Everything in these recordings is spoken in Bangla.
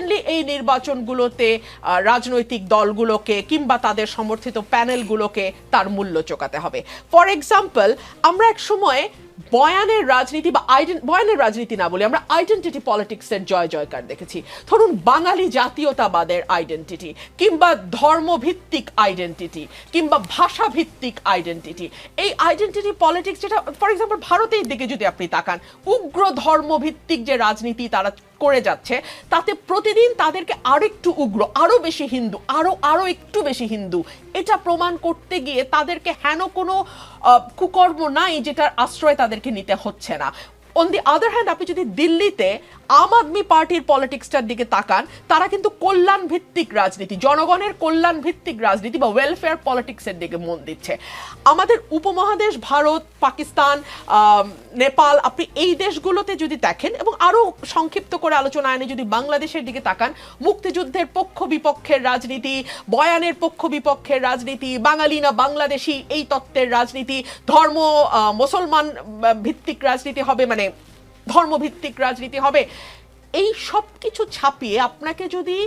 সার্টেনলি এই নির্বাচনগুলোতে রাজনৈতিক দলগুলোকে কিংবা তাদের সমর্থিত প্যানেলগুলোকে তার মূল্য চোকাতে হবে। ফর এক্সাম্পল, আমরা এক সময় বয়ানের রাজনীতি বা বয়ানের রাজনীতি না বলে আমরা আইডেন্টিটি পলিটিক্সের জয় জয়কার দেখেছি। ধরুন বাঙালি জাতীয়তাবাদের আইডেন্টিটি কিংবা ধর্মভিত্তিক আইডেন্টিটি কিংবা ভাষাভিত্তিক আইডেন্টিটি, এই আইডেন্টিটি পলিটিক্স যেটা ফর এক্সাম্পল ভারতের দিকে যদি আপনি তাকান, উগ্র ধর্মভিত্তিক যে রাজনীতি তারা করে যাচ্ছে, তাতে প্রতিদিন তাদেরকে আরো একটু উগ্র, আরো বেশি হিন্দু, আরো একটু বেশি হিন্দু, এটা প্রমাণ করতে গিয়ে তাদেরকে হেন কোনো কুকর্ম নাই যেটার আশ্রয় তাদেরকে নিতে হচ্ছে না। অন দি আদার হ্যান্ড, আপনি যদি দিল্লিতে আম আদমি পার্টির পলিটিক্সটার দিকে তাকান, তারা কিন্তু কল্যাণ ভিত্তিক রাজনীতি, জনগণের কল্যাণ ভিত্তিক রাজনীতি বা ওয়েলফেয়ার পলিটিক্সের দিকে মন দিচ্ছে। আমাদের উপমহাদেশ ভারত, পাকিস্তান, নেপাল, আপনি এই দেশগুলোতে যদি দেখেন এবং আরো সংক্ষিপ্ত করে আলোচনা আনে যদি বাংলাদেশের দিকে তাকান, মুক্তিযুদ্ধের পক্ষ বিপক্ষের রাজনীতি, বয়ানের পক্ষ বিপক্ষের রাজনীতি, বাঙালি না বাংলাদেশি এই তত্ত্বের রাজনীতি, ধর্ম মুসলমান ভিত্তিক রাজনীতি হবে, মানে ধর্মভিত্তিক রাজনীতি হবে, এই সব কিছু ছাপিয়ে আপনাকে যদি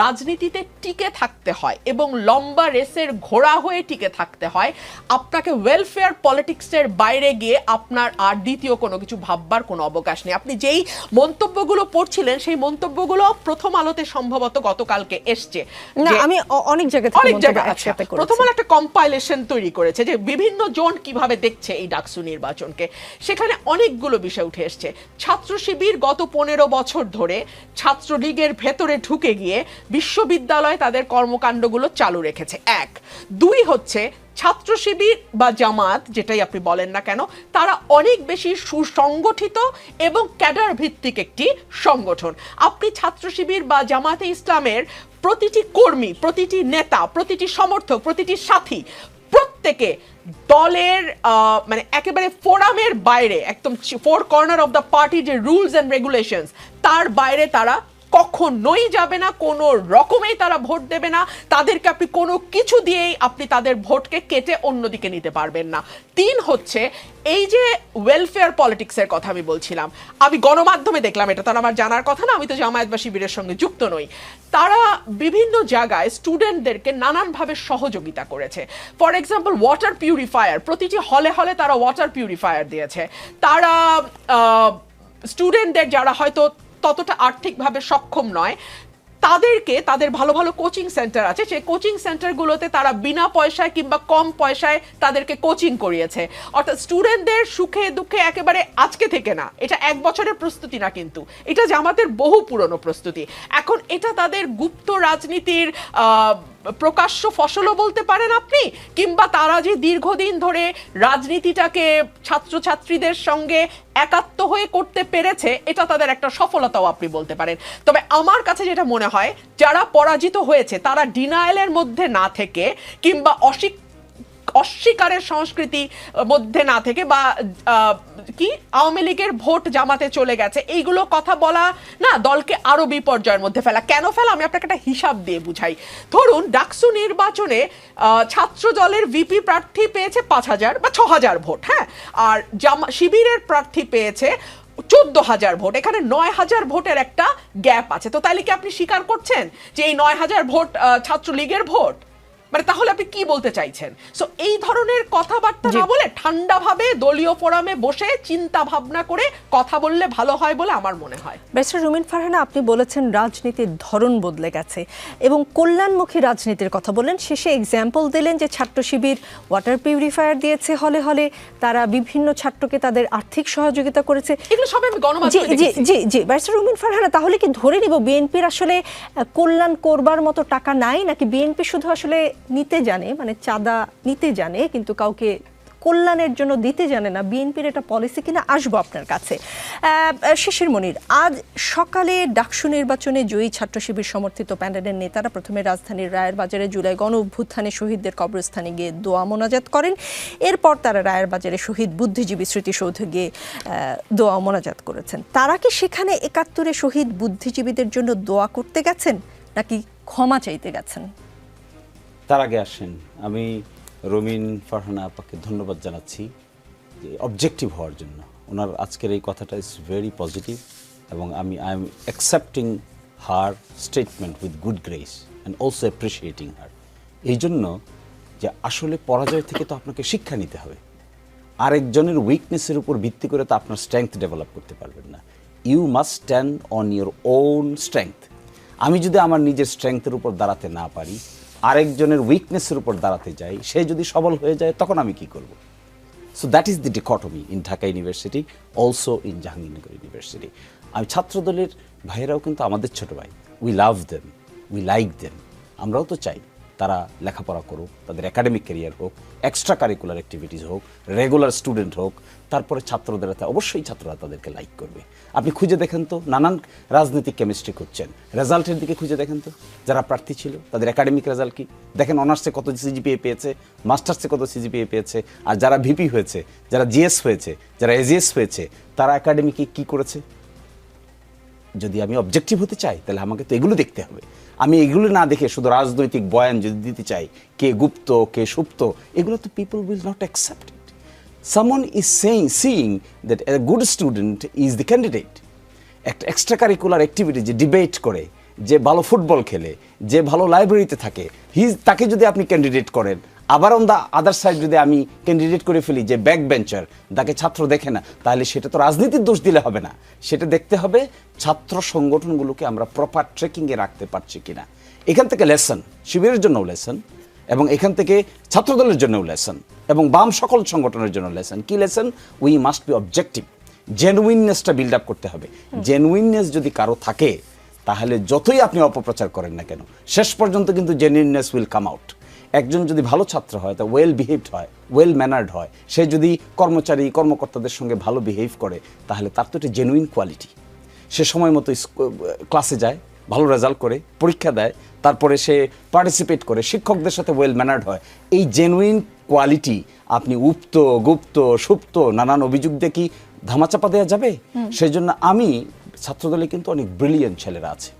রাজনীতিতে টিকে থাকতে হয় এবং লম্বা রেসের ঘোড়া হয়ে টিকে থাকতে হয়, আপনাকে ওয়েলফেয়ার পলিটিক্সের বাইরে গিয়ে আপনার আর দ্বিতীয় কোনো কিছু ভাববার কোনো অবকাশ নেই। আপনি যেই মন্তব্যগুলো পড়ছিলেন সেই মন্তব্যগুলো প্রথম আলোতে সম্ভবত গতকালকে এসছে, আমি অনেক জায়গায় আছে। প্রথম আলো একটা কম্পাইলেশন তৈরি করেছে যে বিভিন্ন জন কিভাবে দেখছে এই ডাকসু নির্বাচনকে, সেখানে অনেকগুলো বিষয় উঠে এসছে। ছাত্র শিবির গত 15 বছর ধরে ছাত্রলীগের ভেতরে ঢুকে গিয়ে বিশ্ববিদ্যালয়ে তাদের কর্মকাণ্ডগুলো চালু রেখেছে, 1। 2 হচ্ছে ছাত্র শিবির বা জামাত, যেটাই আপনি বলেন না কেন, তারা অনেক বেশি সুসংগঠিত এবং ক্যাডার ভিত্তিক একটি সংগঠন। আপনি ছাত্র শিবির বা জামাতে ইসলামের প্রতিটি কর্মী, প্রতিটি নেতা, প্রতিটি সমর্থক, প্রতিটি সাথী, প্রত্যেকে দলের মানে একেবারে ফোরামের বাইরে, একদম four corner of the party যে রুলস এন্ড রেগুলেশনস, তার বাইরে তারা কখনোই যাবে না, কোনো রকমেই তারা ভোট দেবে না। তাদেরকে আপনি কোনো কিছু দিয়েই আপনি তাদের ভোটকে কেটে অন্যদিকে নিতে পারবেন না। 3 হচ্ছে এই যে ওয়েলফেয়ার পলিটিক্সের কথা আমি বলছিলাম, আমি গণমাধ্যমে দেখলাম, এটা তো আমার জানার কথা না, আমি তো জামায়াত বা শিবিরের সঙ্গে যুক্ত নই, তারা বিভিন্ন জায়গায় স্টুডেন্টদেরকে নানানভাবে সহযোগিতা করেছে। ফর এক্সাম্পল ওয়াটার পিউরিফায়ার, প্রতিটি হলে হলে তারা ওয়াটার পিউরিফায়ার দিয়েছে। তারা স্টুডেন্টদের যারা হয়তো ততটা আর্থিকভাবে সক্ষম নয়, তাদেরকে, তাদের ভালো ভালো কোচিং সেন্টার আছে, সেই কোচিং সেন্টারগুলোতে তারা বিনা পয়সায় কিংবা কম পয়সায় তাদেরকে কোচিং করিয়েছে। অর্থাৎ স্টুডেন্টদের সুখে দুঃখে একেবারে আজকে থেকে না, এটা 1 বছরের প্রস্তুতি না, কিন্তু এটা জামাতের বহু পুরনো প্রস্তুতি। এখন এটা তাদের গুপ্ত রাজনীতির প্রকাশ্য ফসলও বলতে পারেন আপনি, কিংবা তারা যে দীর্ঘদিন ধরে রাজনীতিটাকে ছাত্রছাত্রীদের সঙ্গে একাত্ম হয়ে করতে পেরেছে, এটা তাদের একটা সফলতাও আপনি বলতে পারেন। তবে আমার কাছে যেটা মনে হয়, যারা পরাজিত হয়েছে তারা ডিনায়ালের মধ্যে না থেকে কিংবা অস্বীকারের সংস্কৃতি মধ্যে না থেকে বা কি আওয়ামী লীগের ভোট জামাতে চলে গেছে এইগুলো কথা বলা না, দলকে আরো বিপর্যয়ের মধ্যে ফেলা। কেন ফেলা, আমি আপনাকে একটা হিসাব দিয়ে বুঝাই। ধরুন ডাকসু নির্বাচনে ছাত্র দলের ভিপি প্রার্থী পেয়েছে 5,000 বা 6,000 ভোট, হ্যাঁ, আর শিবিরের প্রার্থী পেয়েছে 14,000 ভোট, এখানে 9,000 ভোটের একটা গ্যাপ আছে। তো তাইলে কি আপনি স্বীকার করছেন যে এই 9,000 ভোট ছাত্রলীগের ভোট? মানে তাহলে আপনি কি বলতে চাইছেন? সো এই ধরনের কথাবার্তা না বলে ঠান্ডাভাবে দলীয় ফোরামে বসে চিন্তা ভাবনা করে কথা বললে ভালো হয় বলে আমার মনে হয়। ব্যারিস্টার রুমিন ফারহানা, আপনি বলেছেন রাজনীতির ধরন বদলে গেছে এবং কল্যাণমুখী রাজনীতির কথা বললেন, শেষে এক্সাম্পল দিলেন যে ছাত্র শিবির ওয়াটার পিউরিফায়ার দিয়েছে হলে হলে, তারা বিভিন্ন ছাত্রকে তাদের আর্থিক সহযোগিতা করেছে, এগুলো সব আমি গণমাধ্যমে দেখেছি। জি জি ব্যারিস্টার রুমিন ফারহানা, তাহলে কি ধরে নিব বিএনপির আসলে কল্যাণ করবার মতো টাকা নাই, নাকি বিএনপি শুধু আসলে নিতে জানে, মানে চাঁদা নিতে জানে কিন্তু কাউকে কল্যাণের জন্য দিতে জানে না? বিএনপির এটা পলিসি কিনা আসবো আপনার কাছে। শিশির মনির, আজ সকালে ডাকসু নির্বাচনে জয়ী ছাত্র শিবির সমর্থিত প্যানেলের নেতারা প্রথমে রাজধানীর রায়ের বাজারে জুলাই গণ অভ্যুত্থানে শহীদদের কবরস্থানে গিয়ে দোয়া মোনাজাত করেন। এরপর তারা রায়ের বাজারে শহীদ বুদ্ধিজীবী স্মৃতিসৌধে গিয়ে দোয়া মোনাজাত করেছেন। তারা কি সেখানে 71-এ শহীদ বুদ্ধিজীবীদের জন্য দোয়া করতে গেছেন নাকি ক্ষমা চাইতে গেছেন? তার আগে আসেন, আমি রুমিন ফারহানা আপাকে ধন্যবাদ জানাচ্ছি যে অবজেক্টিভ হওয়ার জন্য। ওনার আজকের এই কথাটা ইজ ভেরি পজিটিভ এবং I am accepting her statement with good grace and also appreciating her. এই জন্য যে আসলে পরাজয় থেকে তো আপনাকে শিক্ষা নিতে হবে, আরেকজনের উইকনেসের উপর ভিত্তি করে তো আপনার স্ট্রেংথ ডেভেলপ করতে পারবেন না। You must stand on your own strength. আমি যদি আমার নিজের স্ট্রেংথের উপর দাঁড়াতে না পারি, আরেকজনের উইকনেসের উপর দাঁড়াতে যাই, সে যদি সবল হয়ে যায় তখন আমি কি করব? So that is the dichotomy in Dhaka university, also in Jahangirnagar university. আমি ছাত্রদলের ভাইয়েরাও কিন্তু আমাদের ছোট ভাই, we love them, we like them. আমরাও তো চাই তারা লেখাপড়া করুক, তাদের একাডেমিক ক্যারিয়ার হোক, এক্সট্রা কারিকুলার অ্যাক্টিভিটিস হোক, রেগুলার স্টুডেন্ট হোক, তারপরে ছাত্রদের অবশ্যই ছাত্ররা তাদেরকে লাইক করবে। আপনি খুঁজে দেখেন তো, নানান রাজনৈতিক কেমিস্ট্রি খুঁজছেন, রেজাল্টের দিকে খুঁজে দেখেন তো, যারা প্রার্থী ছিল তাদের একাডেমিক রেজাল্ট কি দেখেন, অনার্সে কত সিজিপিএ পেয়েছে, মাস্টার্সে কত সিজিপিএ পেয়েছে, আর যারা ভিপি হয়েছে, যারা জিএস হয়েছে, যারা এজিএস হয়েছে, তারা একাডেমিকে কি করেছে। যদি আমি অবজেক্টিভ হতে চাই তাহলে আমাকে তো এগুলো দেখতে হবে। আমি এগুলো না দেখে শুধু রাজনৈতিক বয়ান যদি দিতে চাই, কে গুপ্ত কে সুপ্ত, এগুলো তো people will not accept it. Someone is seeing that a good student is the candidate. একটা এক্সট্রা কারিকুলার অ্যাক্টিভিটি, যে ডিবেট করে, যে ভালো ফুটবল খেলে, যে ভালো লাইব্রেরিতে থাকে, তাকে যদি আপনি ক্যান্ডিডেট করেন, আবার অন দ্য আদার সাইড যদি আমি ক্যান্ডিডেট করে ফেলি যে ব্যাক বেঞ্চার, তাকে ছাত্র দেখে না, তাহলে সেটা তো রাজনীতির দোষ দিলে হবে না। সেটা দেখতে হবে ছাত্র সংগঠনগুলোকে আমরা প্রপার ট্রেকিংয়ে রাখতে পারছি কিনা। এখান থেকে লেসন, শিবিরের জন্যও লেসন, এবং এখান থেকে ছাত্রদলের জন্যও লেসন, এবং বাম সকল সংগঠনের জন্য লেসন। কি lesson? We must be objective. জেনুইননেসটা বিল্ড আপ করতে হবে। জেনুইননেস যদি কারো থাকে, তাহলে যতই আপনি অপপ্রচার করেন না কেন, শেষ পর্যন্ত কিন্তু জেনুইননেস উইল কাম আউট। একজন যদি ভালো ছাত্র হয়, তা ওয়েল বিহেভড হয়, ওয়েল ম্যানার্ড হয়, সে যদি কর্মচারী কর্মকর্তাদের সঙ্গে ভালো বিহেভ করে, তাহলে তার তো একটা জেনুইন কোয়ালিটি। সে সময় মতো ক্লাসে যায়, ভালো রেজাল্ট করে, পরীক্ষা দেয়, তারপরে সে পার্টিসিপেট করে, শিক্ষকদের সাথে ওয়েল ম্যানার্ড হয়। এই জেনুইন কোয়ালিটি আপনি উপ্ত গুপ্ত সুপ্ত নানান অভিযোগ দিয়ে কি ধামাচাপা দেওয়া যাবে? সেই জন্য আমি ছাত্রদলে কিন্তু অনেক ব্রিলিয়েন্ট ছেলেরা আছে,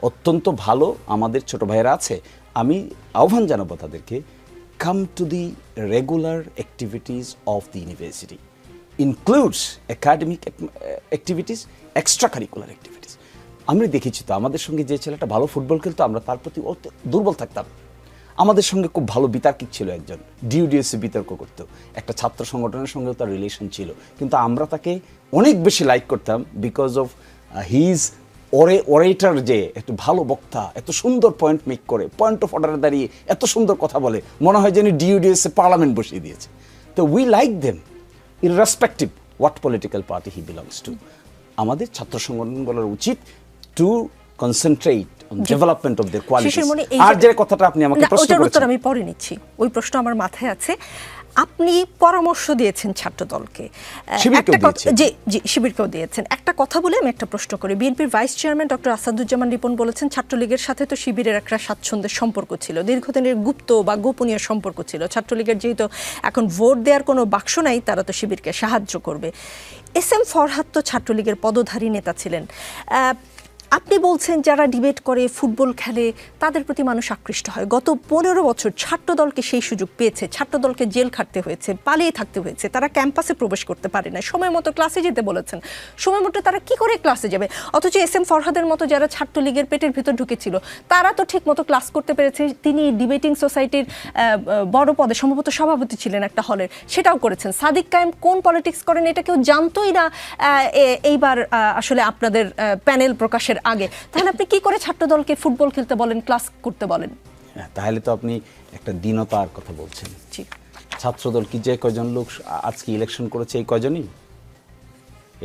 অত্যন্ত ভালো আমাদের ছোট ভাইয়েরা আছে। আমি আহ্বান জানাবো তাদেরকে, come to the regular activities of the university, includes academic activities, extra curricular activities. আমরা দেখেছি তো, আমাদের সঙ্গে যে ছেলেটা ভালো ফুটবল খেলতো, আমরা তার প্রতি দুর্বল থাকতাম। আমাদের সঙ্গে খুব ভালো বিতার্কিক ছিল একজন, ডিউডিএসসি বিতর্ক করতো, একটা ছাত্র সংগঠনের সঙ্গেও তার রিলেশন ছিল, কিন্তু আমরা তাকে অনেক বেশি লাইক করতাম বিকজ অফ হিজ ওরেটার, যে একটু ভালো বক্তা, এত সুন্দর পয়েন্ট মেক করে, পয়েন্ট অফ অর্ডারে দাঁড়িয়ে এত সুন্দর কথা বলে, মনে হয় যেন ডিউডিএসএ পার্লামেন্ট বসিয়ে দিয়েছে। তো we like them irrespective what political party he belongs to. আমাদের ছাত্র সংগঠনগুলোর উচিত to concentrate on development of their qualities. আর যে কথাটা আপনি আমাকে প্রশ্ন করেছেন, আমি পরে নিচ্ছি, ওই প্রশ্ন আমার মাথায় আছে। আপনি পরামর্শ দিয়েছেন ছাত্রদলকে, শিবিরকেও দিয়েছেন। একটা কথা বলে আমি একটা প্রশ্ন করি। বিএনপির vice chairman doctor Asaduzzaman Ripon বলেছেন, ছাত্রলীগের সাথে তো শিবিরের একটা স্বাচ্ছন্দ্যের সম্পর্ক ছিল, দীর্ঘদিনের গুপ্ত বা গোপনীয় সম্পর্ক ছিল। ছাত্রলীগের যেহেতু এখন ভোট দেওয়ার কোনো বাক্স নাই, তারা তো শিবিরকে সাহায্য করবে। এস এম ফরহাদ তো ছাত্রলীগের পদধারী নেতা ছিলেন। আপনি বলছেন যারা ডিবেট করে, ফুটবল খেলে, তাদের প্রতি মানুষ আকৃষ্ট হয়। গত 15 বছর ছাত্রদলকে সেই সুযোগ পেয়েছে, ছাত্রদলকে জেল খাটতে হয়েছে, পালিয়ে থাকতে হয়েছে, তারা ক্যাম্পাসে প্রবেশ করতে পারে না, সময় মতো ক্লাসে যেতে বলেছেন, সময় মতো তারা কি করে ক্লাসে যাবে? অথচ এস এম ফরহাদের মতো যারা ছাত্রলীগের পেটের ভেতর ঢুকেছিল, তারা তো ঠিক মতো ক্লাস করতে পেরেছে। তিনি ডিবেটিং সোসাইটির বড় পদে, সম্ভবত সভাপতি ছিলেন একটা হলের, সেটাও করেছেন। সাদিক কায়েম কোন পলিটিক্স করেন এটা কেউ জানতোই না এইবার আসলে আপনাদের প্যানেল প্রকাশের আগে। তাহলে আপনি কি করে ছাত্রদলকে ফুটবল খেলতে বলেন, ক্লাস করতে বলেন? তাহলে তো আপনি একটা দীনতার কথা বলছেন। ছাত্রদল কি যে কয়জন লোক আজকে ইলেকশন করেছে, এই কয়জনই,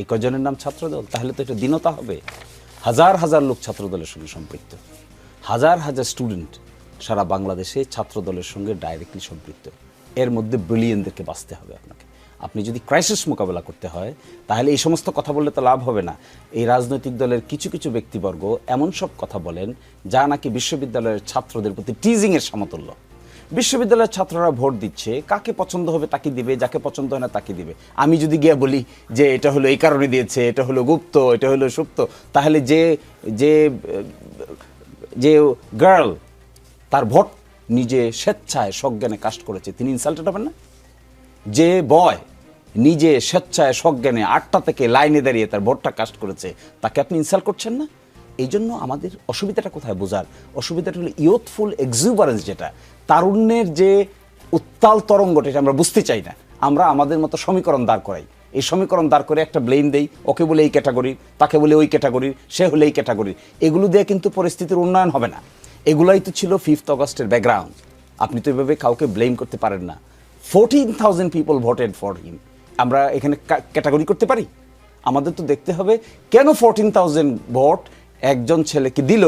এই কয়জনের নাম ছাত্রদল? তাহলে তো এটা দীনতা হবে। হাজার হাজার লোক ছাত্রদলের সঙ্গে সম্পৃক্ত, হাজার হাজার স্টুডেন্ট সারা বাংলাদেশে ছাত্রদলের সঙ্গে ডাইরেক্টলি সম্পৃক্ত। এর মধ্যে ব্রিলিয়েন্টদেরকে বাঁচতে হবে আপনাকে। আপনি যদি ক্রাইসিস মোকাবেলা করতে হয়, তাহলে এই সমস্ত কথা বললে তো লাভ হবে না। এই রাজনৈতিক দলের কিছু কিছু ব্যক্তিবর্গ এমন সব কথা বলেন যা নাকি বিশ্ববিদ্যালয়ের ছাত্রদের প্রতি টিজিংয়ের সমতুল্য। বিশ্ববিদ্যালয়ের ছাত্ররা ভোট দিচ্ছে, কাকে পছন্দ হবে তাকে দিবে, যাকে পছন্দ হয় না তাকে দিবে। আমি যদি গিয়ে বলি যে এটা হলো এই কারণে দিয়েছে, এটা হলো গুপ্ত, এটা হলো সুপ্ত, তাহলে যে যে যে গার্ল তার ভোট নিজে স্বেচ্ছায় সজ্ঞানে কাস্ট করেছে, তিনি ইনসাল্টেড হবেন না? যে বয় নিজে স্বেচ্ছায় সজ্ঞানে 8টা থেকে লাইনে দাঁড়িয়ে তার ভোটটা কাস্ট করেছে, তাকে আপনি ইনসাল্ট করছেন না? এই জন্য আমাদের অসুবিধাটা কোথায় বোঝার, অসুবিধাটা হলো ইয়ুথফুল এক্সুবারেন্স, যেটা তারুণ্যের যে উত্তাল তরঙ্গটা, এটা আমরা বুঝতে চাই না। আমরা আমাদের মতো সমীকরণ দাঁড় করাই, এই সমীকরণ দাঁড় করে একটা ব্লেম দেই, ওকে বলে এই ক্যাটাগরি, তাকে বলে ওই ক্যাটাগরি, সে হলে এই ক্যাটাগরি। এগুলো দিয়ে কিন্তু পরিস্থিতির উন্নয়ন হবে না। এগুলাই তো ছিল 5th অগস্টের ব্যাকগ্রাউন্ড। আপনি তো এভাবে কাউকে ব্লেম করতে পারেন না। 14,000 পিপল ভোটেড ফর হিম। আমরা এখানে ক্যাটাগরি করতে পারি? আমাদের তো দেখতে হবে কেন 14,000 ভোট একজন ছেলেকে দিল,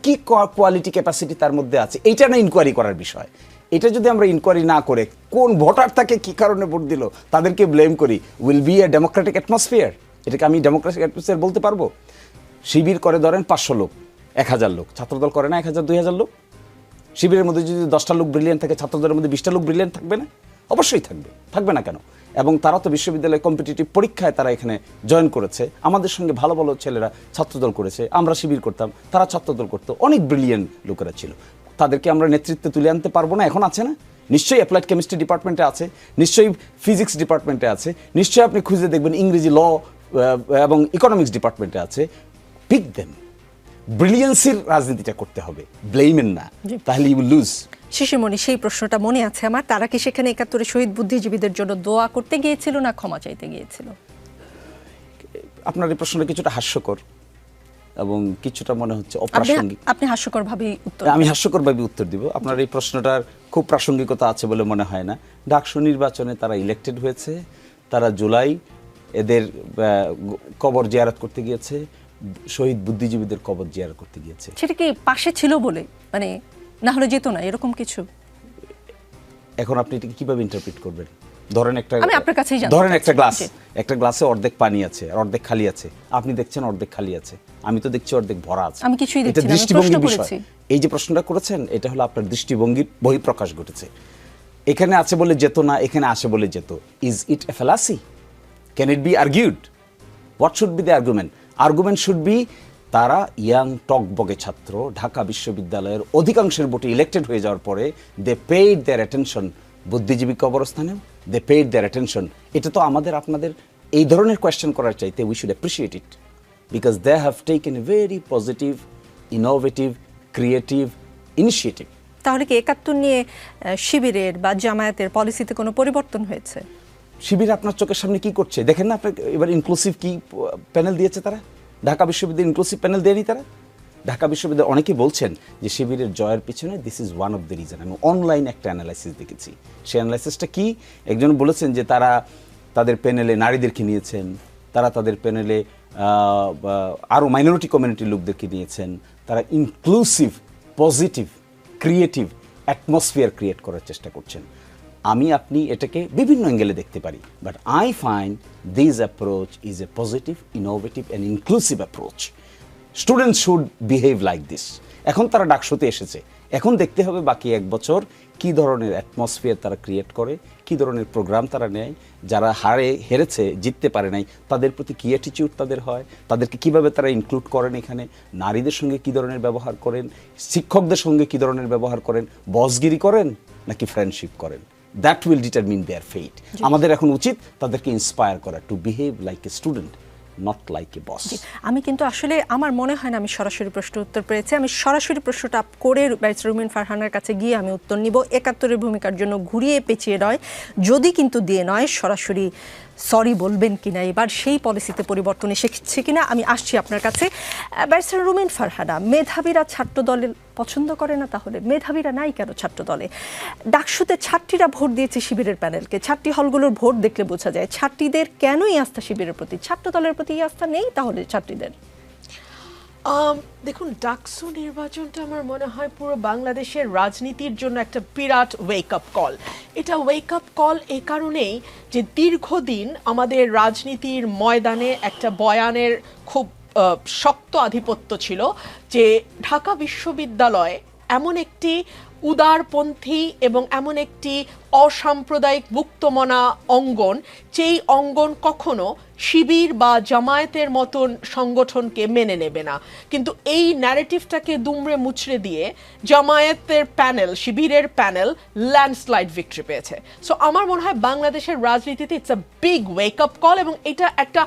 কি কোয়ালিটি ক্যাপাসিটি তার মধ্যে আছে, এইটা না ইনকোয়ারি করার বিষয়। এটা যদি আমরা ইনকোয়ারি না করে কোন ভোটার তাকে কি কারণে ভোট দিল তাদেরকে ব্লেম করি, will B a democratic atmosphere? এটাকে আমি ডেমোক্রেটিক অ্যাটমসফিয়ার বলতে পারবো? শিবির করে ধরেন 500 লোক, 1000 লোক, ছাত্রদল করে না 1000-2000 লোক। শিবিরের মধ্যে যদি 10টা লোক ব্রিলিয়েন্ট থাকে, ছাত্রদের মধ্যে 20টা লোক ব্রিলিয়েন্ট থাকবে না? অবশ্যই থাকবে, থাকবে না কেন? এবং তারা তো বিশ্ববিদ্যালয়ে কম্পিটিটিভ পরীক্ষায় তারা এখানে জয়েন করেছে। আমাদের সঙ্গে ভালো ভালো ছেলেরা ছাত্রদল করেছে, আমরা শিবির করতাম, তারা ছাত্রদল করতো, অনেক ব্রিলিয়েন্ট লোকেরা ছিল। তাদেরকে আমরা নেতৃত্বে তুলে আনতে পারবো না? এখন আছে না? নিশ্চয়ই অ্যাপ্লাইড কেমিস্ট্রি ডিপার্টমেন্টে আছে, নিশ্চয়ই ফিজিক্স ডিপার্টমেন্টে আছে, নিশ্চয়ই আপনি খুঁজে দেখবেন ইংরেজি, ল এবং ইকোনমিক্স ডিপার্টমেন্টে আছে। Pick them. ব্রিলিয়েন্সির রাজনীতিটা করতে হবে, ব্লেমেন না, তাহলে ইউ উইল লুজ। শিশিরমণি, সেই প্রশ্নটা মনে আছে আমার, তারা কি সেখানে 71 শহীদ বুদ্ধিজীবীদের জন্য দোয়া করতে গিয়েছিল না ক্ষমা চাইতে গিয়েছিল? আপনার এই প্রশ্নটা কিছুটা হাস্যকর এবং কিছুটা মনে হচ্ছে অপ্রাসঙ্গিক। আপনি হাস্যকরভাবেই উত্তর আমি হাস্যকরভাবে উত্তর দিব। আপনার এই প্রশ্নটার খুব প্রাসঙ্গিকতা আছে বলে মনে হয় না। ডাকসু নির্বাচনে তারা ইলেক্টেড হয়েছে, তারা জুলাই এদের কবর জিয়ারত করতে গিয়েছে, শহীদ বুদ্ধিজীবীদের কবর জিয়ারত করতে গিয়েছে। সেটা কি পাশে ছিল বলে, মানে না হলে যেত না, এরকম কিছু? এখন আপনি এটাকে কিভাবে ইন্টারপ্রিট করবেন? ধরেন আমি আপনার কাছেই জানতে ধরেন একটা গ্লাস, চাচ্ছি। একটা গ্লাসে অর্ধেক পানি আছে আর অর্ধেক খালি আছে। আপনি দেখছেন অর্ধেক খালি আছে, আমি তো দেখছি অর্ধেক ভরা আছে। আমি কিছুই দেখছি এটা না, আমি দৃষ্টিভঙ্গির প্রশ্ন বিষয়। করেছি। এই যে প্রশ্নটা করেছেন, এটা হলো আপনার দৃষ্টিভঙ্গির বহিঃপ্রকাশ ঘটেছে। এখানে আছে বলে যেত না, এখানে আসে বলে যেত। Is it a fallacy? Can it be argued? What should be the argument? Argument should be, তারা ইয়াং টকবগে ছাত্র, ঢাকা বিশ্ববিদ্যালয়ের অধিকাংশের ভোটে ইলেক্টেড হয়ে যাওয়ার পরে দে পেইড দেয়ার অ্যাটেনশন বুদ্ধিজীবী কবরস্থানেও, দে পেইড দেয়ার অ্যাটেনশন। এটা তো আমাদের আপনাদের এই ধরনের কোয়েশ্চেন করার চাইতে we should appreciate it, because they have taken a very positive, innovative, creative initiative. তাহলে কি 71 নিয়ে শিবিরের বা জামায়াতের পলিসিতে কোনো পরিবর্তন হয়েছে? শিবির আপনার চোখের সামনে কি করছে দেখেন না? আপনার এবার ইনক্লুসিভ কি প্যানেল দিয়েছে তারা? ঢাকা বিশ্ববিদ্যালয় ইনক্লুসিভ প্যানেল দেয়নি তারা? ঢাকা বিশ্ববিদ্যালয় অনেকেই বলছেন যে শিবিরের জয়ের পিছনে this is one of the reason. আমি অনলাইন একটা অ্যানালাইসিস দেখেছি। সেই অ্যানালাইসিসটা কি? একজন বলেছেন যে তারা তাদের প্যানেলে নারীদেরকে নিয়েছেন, তারা তাদের প্যানেলে আরও মাইনরিটি কমিউনিটির লোকদেরকে নিয়েছেন, তারা inclusive, positive, creative atmosphere create করার চেষ্টা করছেন। আমি আপনি এটাকে বিভিন্ন অ্যাঙ্গেলে দেখতে পারি, but I find this approach is a positive, innovative and inclusive approach. Students should behave like this. এখন তারা ডাকসুতে এসেছে, এখন দেখতে হবে বাকি 1 বছর কী ধরনের অ্যাটমসফিয়ার তারা ক্রিয়েট করে, কী ধরনের প্রোগ্রাম তারা নেয়, যারা হেরেছে, জিততে পারে নাই, তাদের প্রতি কী অ্যাটিটিউড তাদের হয়, তাদেরকে কিভাবে তারা ইনক্লুড করেন এখানে, নারীদের সঙ্গে কী ধরনের ব্যবহার করেন, শিক্ষকদের সঙ্গে কী ধরনের ব্যবহার করেন, বসগিরি করেন নাকি ফ্রেন্ডশিপ করেন। That will determine their fate. আমাদের এখন উচিত তাদেরকে ইন্সপায়ার করা to behave like a student, not like a boss. আমি কিন্তু আসলে আমার মনে হয় না আমি সরাসরি প্রশ্ন উত্তর পেয়েছি। আমি সরাসরি প্রশ্নটা করে ব্যারিস্টার রুমিন ফারহানার কাছে গিয়ে আমি উত্তর নিব। 71-এর ভূমিকার জন্য ঘুরিয়ে পেঁচিয়ে নয়, যদি কিন্তু দিয়ে নয়, সরাসরি সরি বলবেন কিনা, এবার সেই পলিসিতে পরিবর্তন এসেছে কিনা। আমি আসছি আপনার কাছে। ব্যারিস্টার রুমিন ফারহানা, মেধাবীরা ছাত্র দলে পছন্দ করে না, তাহলে মেধাবীরা নাই কেন ছাত্র দলে? ডাকসুতে ছাত্রীরা ভোট দিয়েছে শিবিরের প্যানেলকে, ছাত্রী হলগুলোর ভোট দেখলে বোঝা যায় ছাত্রীদের কেনই আস্থা শিবিরের প্রতি, ছাত্র দলের প্রতি আস্থা নেই তাহলে ছাত্রীদের। দেখুন, ডাকসু নির্বাচনটা আমার মনে হয় পুরো বাংলাদেশের রাজনীতির জন্য একটা বিরাট ওয়েক আপ কল। এটা ওয়েক আপ কল এই কারণেই যে দীর্ঘদিন আমাদের রাজনীতির ময়দানে একটা বয়ানের খুব শক্ত আধিপত্য ছিল যে ঢাকা বিশ্ববিদ্যালয় এমন একটি উদারপন্থী এবং এমন একটি অসাম্প্রদায়িক মুক্তমনা অঙ্গন, যেই অঙ্গন কখনো শিবির বা জামায়াতের মতন সংগঠনকে মেনে নেবে না। কিন্তু এই ন্যারেটিভটাকে দুমড়ে মুচড়ে দিয়ে জামায়াতের প্যানেল, শিবিরের প্যানেল ল্যান্ডস্লাইড ভিক্টরি পেয়েছে। সো আমার মনে হয় বাংলাদেশের রাজনীতিতে it's a big wake up call, এবং এটা একটা